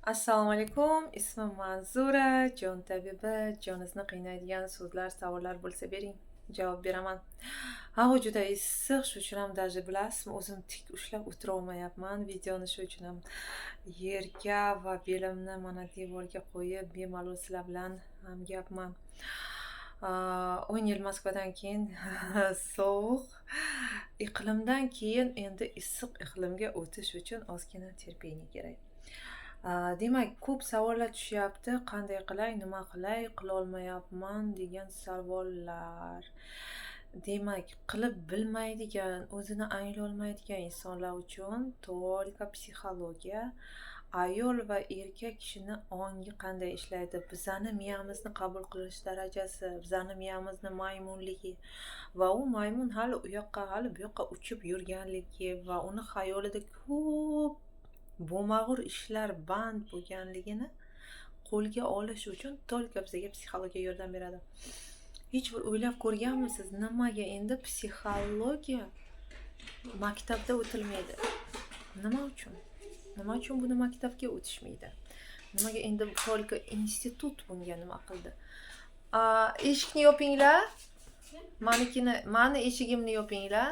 Assalomu alaykum. Ismim Manzura, jon tabibi. Joningizni qiynaydigan so'zlar, savollar bo'lsa bering, javob beraman. Havo juda issiq, shu uchun ham даже bilasizmi, o'zim tik ushlab o'tirolmayapman. Videoni shu uchun ham yerga va belimni mana devorga qo'yib, bemalol sizlar bilan hamgapman. 10 yil Moskvadan keyin sovuq iqlimdan keyin endi issiq iqlimga o'tish uchun ozgina terpeniya kerak. Demak, ko'p savollar tushyapti. Qanday qilay, nima qilay, qilolmayapman degan savollar. Demak, qilib bilmaydigan, o'zini anglolmaydigan insonlar uchun только psixologiya, ayol va erkak kishini ongi qanday ishlaydi, bizani miyamizni qabul qilish darajasi, bizani miyamizni maymunligi va u maymun hali u yoqqa, hali bu yoqqa uchib yurganligi va uni xayolida ko'p bo'lmag'ur ishlar band bo'lganligini qo'lga olish uchun только bizga psixologiya yordam beradi. Hech bir o'ylab ko'rganmisiz, nimaga endi psixologiya maktabda o'tilmaydi? Nima uchun? Nima uchun buni maktabga o'tishmaydi? Nimaga endi только institut bunga nima qildi? Eshikni yopinglar. Mani eshigimni yopinglar.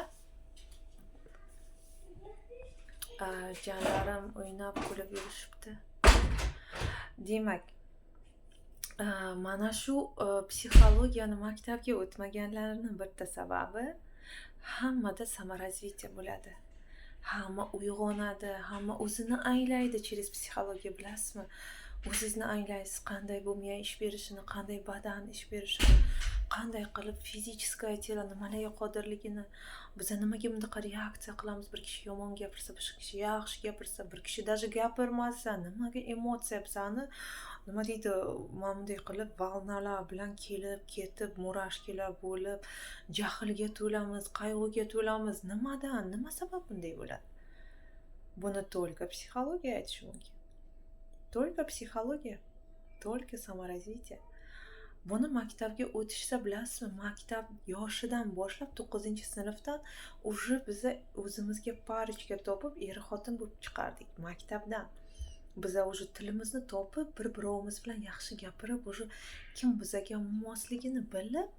Janlarim o'ynab kulib yurishibdi. Demak, mana shu psixologiyani maktabga o'tmaganlarning bitta sababi hammada samorazvitiya bo'ladi. Hamma uyg'onadi, hamma o'zini anglaydi через psixologiya, bilasizmi? O'zingizni anglaysiz, qanday bu miya ish berishini, qanday badan ish berishini, qanday qilib fizicheskiy telo nimalarga qodirligini, biz nimaga bunaqa reaksiya qilamiz. Bir kishi yomon gapirsa, bir kishi yaxshi gapirsa, bir kishi даже gapirmasa, nimaga emotsiya bizani nima deydi, mana bunday qilib valnalar bilan kelib ketib, murashkalar bo'lib, jahlga to'lamiz, qayg'uga to'lamiz. Nimadan? Nima sabab bunday bo'ladi? Buni только psixologiya aytishi mumkin. Только psixologiya, только samorazvitiya. Buni maktabga o'tishsa, bilasizmi, maktab yoshidan boshlab 9-sinfdan уже biza o'zimizga parочка topib, er-xotin bo'lib chiqardik maktabdan. Biza уже tilimizni topib, bir-birimiz bilan yaxshi gapirib, уже kim bizaga mosligini bilib,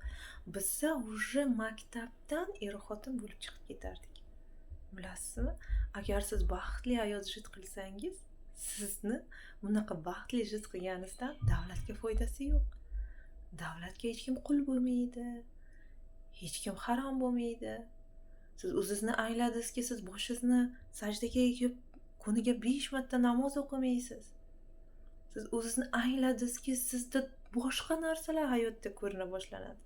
biza уже maktabdan er-xotin bo'lib chiqib ketardik. Bilasizmi? Agar siz baxtli hayot jit qilsangiz, sizni bunaqa baxtli jit qilganingizdan davlatga foydasi yo'q. Davlatga hech kim qul bo'lmaydi. Hech kim harom bo'lmaydi. Siz o'zingizni angladingizki, siz boshingizni sajdaga egib, kuniga 5 marta namoz o'qimaysiz. Siz o'zingizni angladingizki, sizda boshqa narsalar hayotda ko'rina boshlanadi.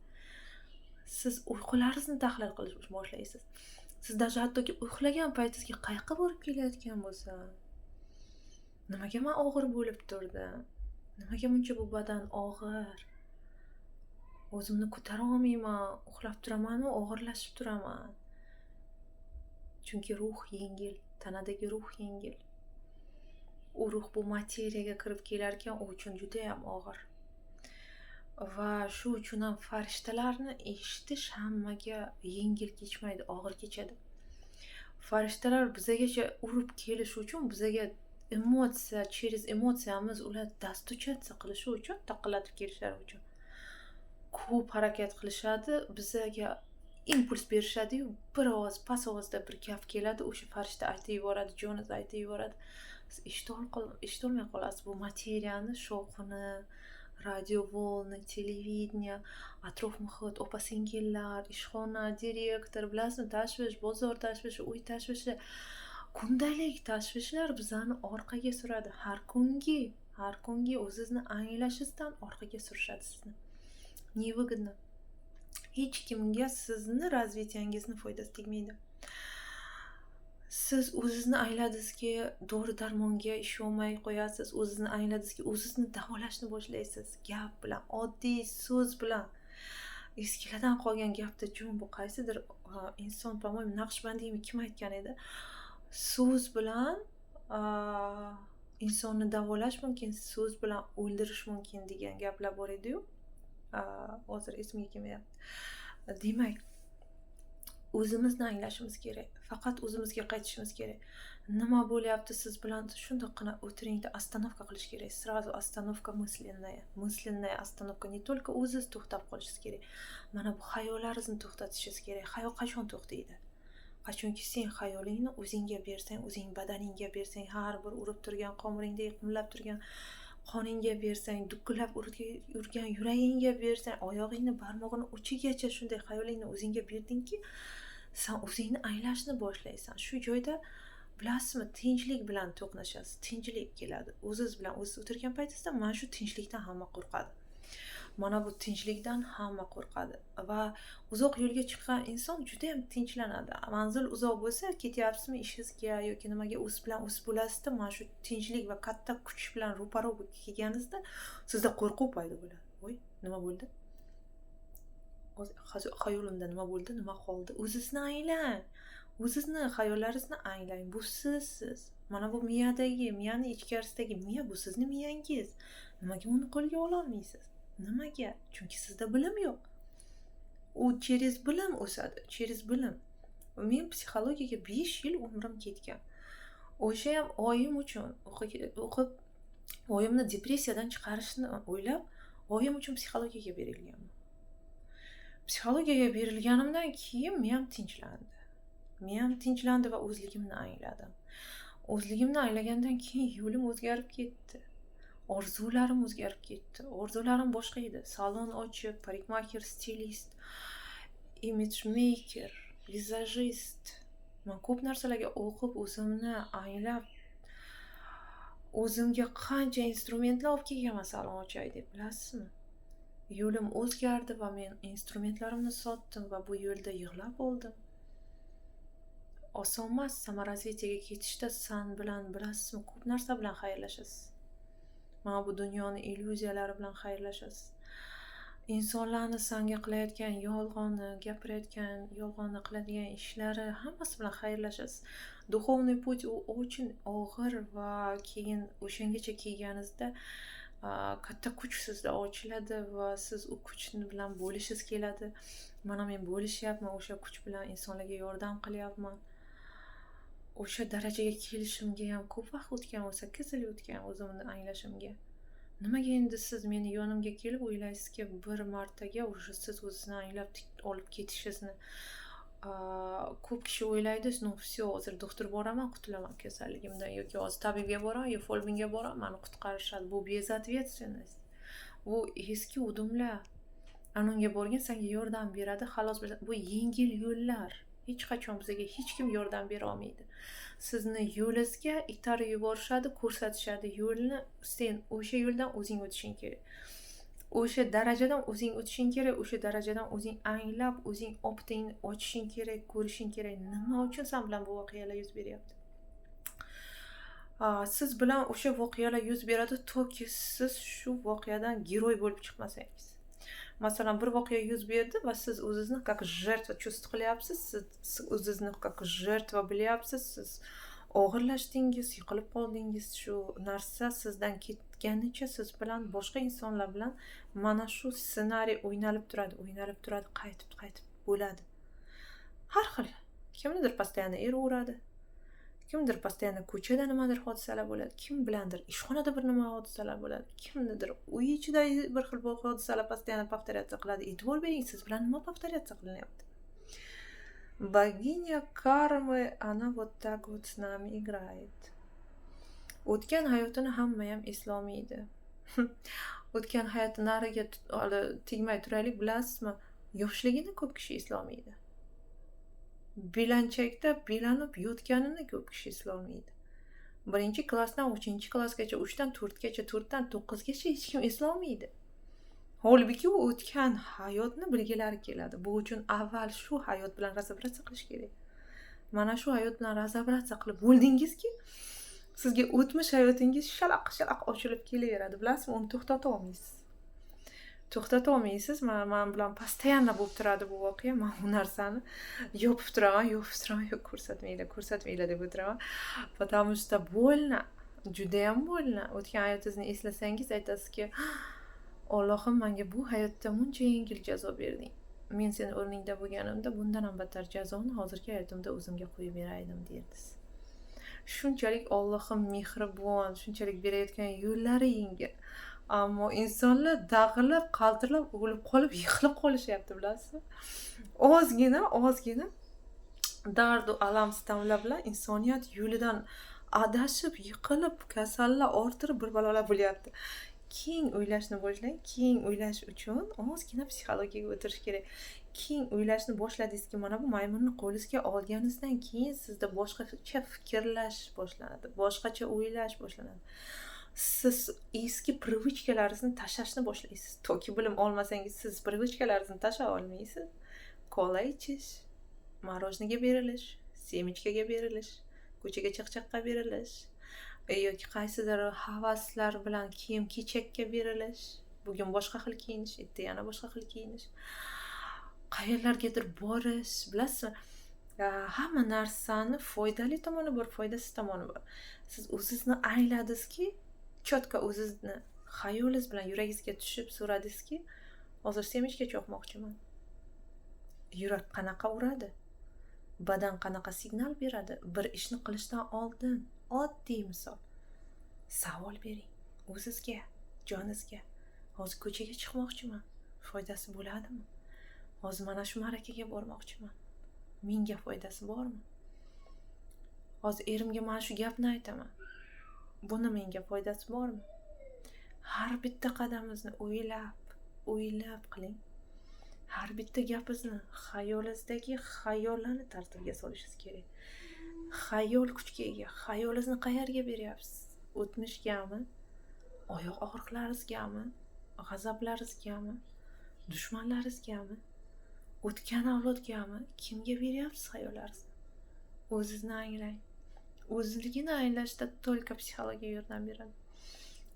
Siz uyqularingizni tahlil qilishni boshlaysiz. Siz даже hattoki uxlagan paytingizga qayoqqa borib kelayotgan bo'lsa, nimaga men og'ir bo'lib turdim? Nimaga buncha bu badan og'ir? O'zimni ko'tara olmayman, uxlab turaman-u, og'irlashib turaman. Chunki ruh yengil, tanadagi ruh yengil. U ruh bu materiyaga kirib kelar ekan, u uchun juda ham og'ir. Va shu uchun ham farishtalarni eshitish hammaga yengil kechmaydi, og'ir kechadi. Farishtalar bizagacha urib kelishi uchun, bizaga emotsiya, через emotsiyamiz ular dostochatsiya qilishi uchun, taqillatib kelishlari uchun ko'p harakat qilishadi, bizaga impuls berishadi-yu, bir ovoz, past ovozda bir gap keladi, o'sha farishta aytib yuboradi, joningiz aytib yuboradi. Siz eshitolmay qolasiz bu materiyani, shovqini, radio volni, televideniya, atrof muhit, opa-singillar, ishxona, direktor, bilasizmi, tashvish, bozor tashvishi, uy tashvishi, kundalik tashvishlar bizani orqaga suradi. Har kungi o'zingizni anglashingizdan orqaga surishadi sizni. Невыгодно. Hech kimga sizni razvitiyangizni foydasi tegmaydi. Siz o'zingizni angladingizki, dori-darmonga ishonmay qo'yasiz, o'zingizni angladingizki, o'zingizni davolashni boshlaysiz. Gap bilan, oddiy so'z bilan. Eskilardan qolgan gapda jun bu qaysidir inson, по-моему, Naqshbandiymi kim aytgan edi? So'z bilan insonni davolash mumkin, so'z bilan o'ldirish mumkin degan gaplar bor edi-yu. Hozir esimga kelmayapti. Demak, o'zimizni anglashimiz kerak. Faqat o'zimizga qaytishimiz kerak. Nima bo'lyapti siz bilan shundoqqina o'tiringda остановка qilish kerak. Сразу остановка мысленная. Мысленная остановка. Не только o'ziz to'xtab qolishingiz kerak. Mana bu xayollaringizni to'xtatishingiz kerak. Xayol qachon to'xtaydi? Qachonki sen xayolingni o'zingga bersang, o'zing badaningga bersang, har bir urib turgan qomiringda yiqimlab turgan qoningga bersang, dukkillab urgan yuragingga bersang, oyog'ingni barmog'ini uchigacha shunday xayolingni o'zingga berdingki, sen o'zingni anglashni boshlaysan. Shu joyda bilasizmi, tinchlik bilan to'qnashasiz, tinchlik keladi. O'ziz bilan o'ziz o'tirgan paytingizda mana shu tinchlikdan hamma qo'rqadi. Mana bu tinchlikdan hamma qo'rqadi va uzoq yo'lga chiqqan inson juda ham tinchlanadi. Manzil uzoq bo'lsa, ketyapsizmi ishingizga yoki nimaga o'z bilan o'z bo'lasizda, mana shu tinchlik va katta kuch bilan ro'paro bo'lib kelganingizda sizda qo'rquv paydo bo'ladi. Voy, nima bo'ldi? Xayolimda nima bo'ldi? Nima qoldi? O'zingizni anglang. O'zingizni xayollaringizni anglang. Bu siz. Mana bu miyani ichkarisidagi miya, bu sizning miyangiz. Nimaga uni qo'lga ola olmaysiz? Nimaga? Chunki sizda bilim yo'q. U через bilim o'sadi, через bilim. Men psixologiyaga 5 yil umrim ketgan. O'sha ham oyim uchun o'qib oyimni depressiyadan chiqarishni o'ylab, oyim uchun psixologiyaga berilganman. Psixologiyaga berilganimdan keyin men ham tinchlandi. Men ham tinchlandi va o'zligimni angladim. O'zligimni anglagandan keyin yo'lim o'zgarib ketdi. Orzularim o'zgarib ketdi. Orzularim boshqa edi. Salon ochib, parikmaker, stilist, image maker, vizajist. Men ko'p narsalarga o'qib, o'zimni anglab, o'zimga qancha instrumentlar olib kelganman salon ochay deb, bilasizmi? Yo'lim o'zgardi va men instrumentlarimni sotdim va bu yo'lda yig'lab oldim. Oson emas samarasvetiyaga ketishda san bilan, bilasizmi, ko'p narsa bilan xayrlashasiz. Mana bu dunyoni illyuziyalari bilan xayrlashasiz. Insonlarni sanga qilayotgan yolg'onni, gapirayotgan, yolg'onni qiladigan ishlari hammasi bilan xayrlashasiz. Duxovniy put u очень og'ir va keyin o'shangacha kelganingizda katta kuch sizda ochiladi va siz u kuch bilan bo'lishingiz keladi. Mana men bo'lishyapman, o'sha kuch bilan insonlarga yordam qilyapman. O'sha darajaga kelishimga ham ko'p vaqt o'tgan, 8 yil o'tgan o'zimni anglashimga. Nimaga endi siz meni yonimga kelib o'ylaysizki, bir martaga o'sha siz o'zingizni anglab olib ketishingizni ko'p kishi o'ylaydi, no все, hozir doktor boraman, qutulaman kasalligimdan yoki hozir tabibga boraman, yo folbinga boraman, meni qutqarishadi. Bu bezotvetственность. Bu eski udumlar. Anonga borgan senga yordam beradi, xalos bo'ladi. Bu yengil yo'llar. Hech qachon bizga hech kim yordam bera olmaydi. Sizni yo'lingizga itarib yuborishadi, ko'rsatishadi yo'lni, sen o'sha yo'ldan o'zing o'tishing kerak. O'sha darajadan o'zing o'tishing kerak, o'sha darajadan o'zing anglab, o'zing optingni ochishing kerak, ko'rishing kerak. Nima uchun sen bilan bu voqealar yuz beryapti? Siz bilan o'sha voqealar yuz beradi, toki siz shu voqeadan giroy bo'lib chiqmasangiz. Masalan, bir voqea yuz berdi va siz o'zingizni как жертва чувств qilyapsiz, siz o'zingizni как жертва bilyapsiz, siz og'irlashdingiz, yiqilib qoldingiz. Shu narsa sizdan ketganicha siz bilan boshqa insonlar bilan mana shu ssenariy o'ynalib turadi, qaytib bo'ladi. Har xil. Kimnidir постоянно er uradi. Kimdir постоянно ko'chada nimadir hodisalar bo'ladi, kim bilandir ishxonada bir nima hodisalar bo'ladi, kimnidir uy ichida bir xil hodisalar постоянно повторяться qiladi. E'tibor bering, siz bilan nima повторяться qilinyapti? Богиня karmы, она вот так вот с нами играет. O'tgan hayotini hamma ham eslolmaydi. O'tgan hayoti nariga tegmay turaylik, bilasizmi? Yoshligini ko'p kishi eslolmaydi. Belanchakda belanib yotganini ko'p kishi eslolmaydi. 1-klassdan 3-klassgacha, 3dan 4gacha, 4dan 9gacha hech kim eslolmaydi. Holbuki u o'tgan hayotni bilgilari keladi. Bu uchun avval shu hayot bilan razobratsa qilish kerak. Mana shu hayot bilan razobratsa qilib bo'ldingizki, sizga o'tmish hayotingiz shalaq ochilib kelaveradi. Bilasizmi, uni to'xtata olmaysiz. Men bilan постоянно bo'lib turadi bu voqea. Men bu narsani yopib turaman, ko'rsatmaylar deb o'tiraman. Потому что больно, juda ham bo'lna. O'tgan hayotingizni eslasangiz aytasizki, Allohim menga bu hayotda buncha yengil jazo berding. men seni o'rningda bo'lganimda bundan ham battar jazoni hozirgi hayotimda o'zimga qo'yib beraydim derdiz. Shunchalik Allohim mehribon, shunchalik berayotgan yo'llari yengil. Ammo insonlar dag'ilib, qaltirab, o'lib qolib, yiqilib qolishyapti, bilasizmi? Ozgina dardu alam sitamlar bilan insoniyat yo'lidan adashib, yiqilib, kasallar orttirib bir balolar bo'lyapti. Keyin o'ylashni boshlang. Keyin o'ylash uchun ozgina psixologiyaga o'tirish kerak. Keyin o'ylashni boshladingizki, mana bu maymunni qo'lingizga olganingizdan keyin sizda boshqacha fikrlash boshlanadi, boshqacha o'ylash boshlanadi. Siz eski privichkalaringizni tashlashni boshlaysiz. Toki bilim olmasangiz siz privichkalaringizni tashlay olmaysiz. Kola ichish, marojniga berilish, semichkaga berilish, ko'chaga chaqchaqqa berilish, yoki qaysidir havaslar bilan kiyim-kechakka berilish, bugun boshqa xil kiyinish, erta yana boshqa xil kiyinish, qayerlargadir borish, bilasizmi? Hamma narsani foydali tomoni bor, foydasiz tomoni bor. Siz o'zingizni angladingizki, cho'tka o'zingizni xayolingiz bilan yuragingizga tushib so'radingizki, hozir semichka cho'qmoqchiman. Yurak qanaqa uradi? Badan qanaqa signal beradi? Bir ishni qilishdan oldin oddiy misol. Savol bering o'zingizga, joningizga. Hozir ko'chaga chiqmoqchiman. Foydasi bo'ladimi? Hozir mana shu marakaga bormoqchiman. Menga foydasi bormi? Hozir erimga mana shu gapni aytaman. Buni menga foydasi bormi? Har bitta qadamingizni o'ylab qiling. Har bitta gapingizni xayolingizdagi xayollarni tartibga solishingiz kerak. Xayol kuchga ega. Xayolingizni qayerga beryapsiz? O'tmishgami? Oyoq og'riqlaringizgami? G'azablaringizgami? Dushmanlaringizgami? O'tgan avlodgami? Kimga beryapsiz xayollaringizni? O'zingizni anglang. O'zligini anglashda to'lka psixologiya yordam beradi.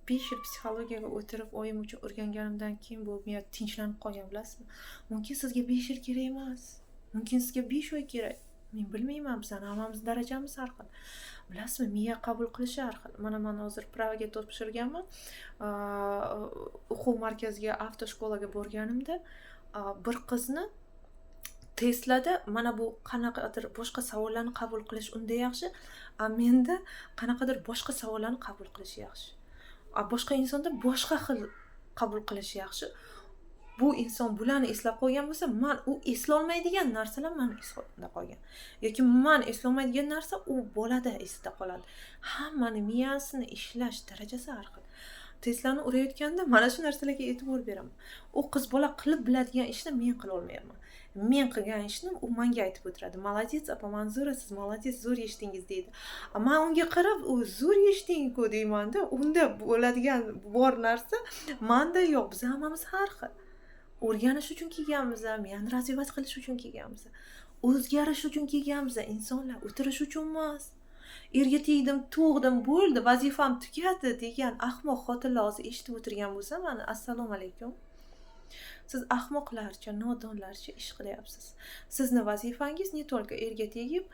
5 yil psixologiyaga o'tirib oyim uchun o'rganganimdan keyin bu miya tinchlanib qolgan, bilasizmi? Mumkin sizga 5 yil kerak emas. Mumkin sizga 5 oy kerak. Men bilmayman, bizning hammamiz darajamiz har xil. Bilasizmi, miya qabul qilishi har xil. Mana men hozir Pravaga topshirganman. O'quv markaziga, avtoshkolaga borganimda bir qizni Teslada mana bu qanaqadir boshqa savollarni qabul qilish unda yaxshi, menda qanaqadir boshqa savollarni qabul qilish yaxshi. Boshqa insonda boshqa xil qabul qilish yaxshi. Bu inson bularni eslab qolgan bo'lsa, men u eslolmaydigan narsalar men esimda qolgan. Yoki men eslolmaydigan narsa u bolada esda qoladi. Hammaning miyasini ishlash darajasi har xil. Teslani urayotganda mana shu narsalarga e'tibor beraman. U qiz bola qilib biladigan ishni men qila olmayapman. Men qilgan ishni u menga aytib o'tiradi. Молодец, apa Manzura, siz молодец, zo'r yeshdingiz deydi. Men unga qarab, u zo'r yeshding-ku deyman-da. Unda bo'ladigan bor narsa menda yo'q. Biz hammamiz har xil. O'rganish uchun kelganmiz, miyani razvivat qilish uchun kelganmiz. O'zgarish uchun kelganmiz, insonlar o'tirish uchun emas. Erga tegdim, tug'dim, bo'ldi, vazifam tugadi degan ahmoq xotinlar hozir eshitib o'tirgan bo'lsa, mana assalomu alaykum. Siz ahmoqlarcha, nodonlarcha ish qilyapsiz. Sizni vazifangiz ne tolka erga tegib,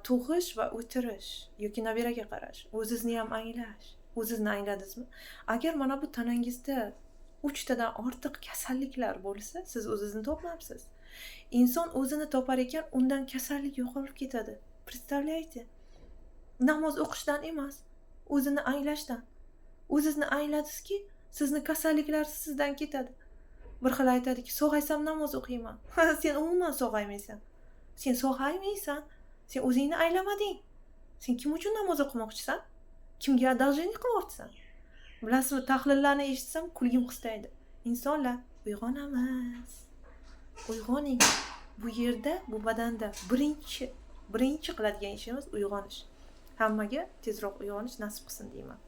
tug'ish va o'tirish yoki nabiraga qarash, o'zingizni ham anglash. O'zingizni angladingizmi? Agar mana bu tanangizda 3 tadan ortiq kasalliklar bo'lsa, siz o'zingizni topmabsiz. Inson o'zini topar ekan, undan kasallik yo'qolib ketadi. Представляете? Namoz o'qishdan emas, o'zini anglashdan. O'zingizni angladingizki, sizni kasalliklar sizdan ketadi. Bir xil aytadiki, sog'aysam namoz o'qiyman. Sen umuman sog'aymaysan. Sen sog'aymaysan. Sen o'zingni anglamading. Sen kim uchun namoz o'qimoqchisan? Kimga одолжение qilyapsan? Bilasizmi, tahlillarni eshitsam kulgim qistaydi. Insonlar, uyg'onamiz. Uyg'oning. Bu yerda, bu badanda birinchi qiladigan ishimiz uyg'onish. Hammaga tezroq uyg'onish nasib qilsin deyman.